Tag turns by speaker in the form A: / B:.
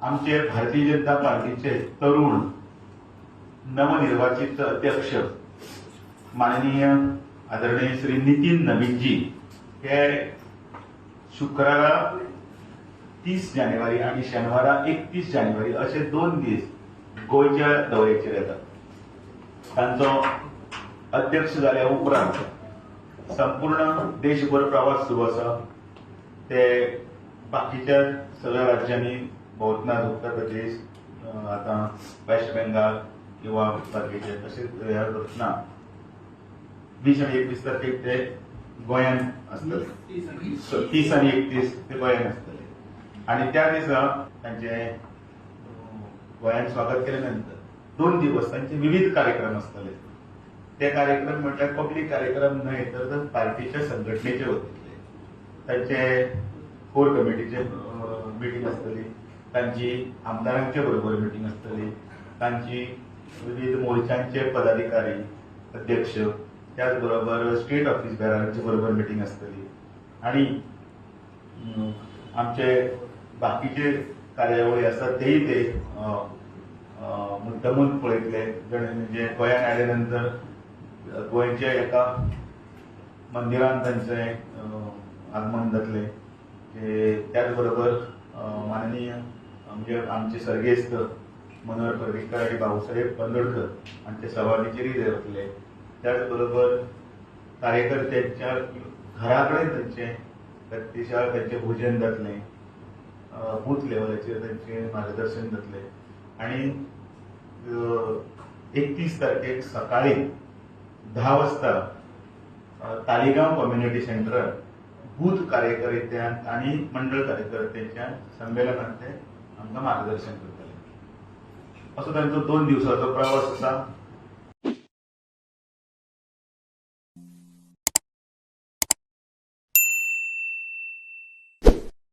A: आमचे भारतीय जनता पार्टीचे तरुण नवनिर्वाचित अध्यक्ष माननीय आदरणीय श्री नितीन नवीनजी हे शुक्रारा 30 जानेवारी आणि शनिवारा 31 जानेवारी असे 2 दीस गोयच्या दौऱ्याचेर येतात। तांचो अध्यक्ष जाल्या उपरांत संपूर्ण देशभर प्रवास सुरू आसा। ते बाकीच्या सगळ्या राज्यांनी भोंवतनात उत्तर प्रदेश आता वेस्ट बेंगाल किंवा बाकीचे तसेच ह्या करतना 20 आणि 21 तारखेक ते गोंयांत आसतले। 30 आणि 31 ते गोंयांत आसतले आणि त्या दिसा तांचे गोंयांत स्वागत केले नंतर 2 दिवस तांचे विविध कार्यक्रम आसतले। ते कार्यक्रम म्हटल्यार पब्लीक कार्यक्रम न्हय तर पार्टीच्या संघटनेचे वतीतले। तांचे कोर कमिटीचे मीटिंग आसतली, तांची आमदारांचे बरोबर मीटिंग आसतली, तांची विविध मोर्चांचे पदाधिकारी अध्यक्ष त्याच बरोबर स्टेट ऑफिस बेरारांचे बरोबर मीटिंग आसतली आणि आमचे बाकीचे कार्यावळी आसात तेही ते मुद्दमून पळयतले। म्हणजे गोंयांत आयले नंतर गोंयच्या एका मंदिरांत तांचे आगमन जातले। त्याच बरोबर माननीय म्हणजे आमचे सर्गेस्त मनोहर पर्रीकर आणि भाऊसाहेब बांदोडकर हांचे सवारीचेरय जातले। त्याच बरोबर कार्यकर्त्यांच्या घरा कडेन तांचे प्रत्यक्षात तांचे भोजन जातले, बूथ लेवलाचेर तांचे मार्गदर्शन जातले आणि 31 तारखेक सकाळी 10 वाजता तालिगांव कम्युनिटी सेंटरात बूथ कार्यकर्त्यांक आणि मंडळ कार्यकर्त्यांच्या संमेलनात ते आमकां मार्गदर्शन करतले। असो तांचो 2 दिवसाचो प्रवास आसा।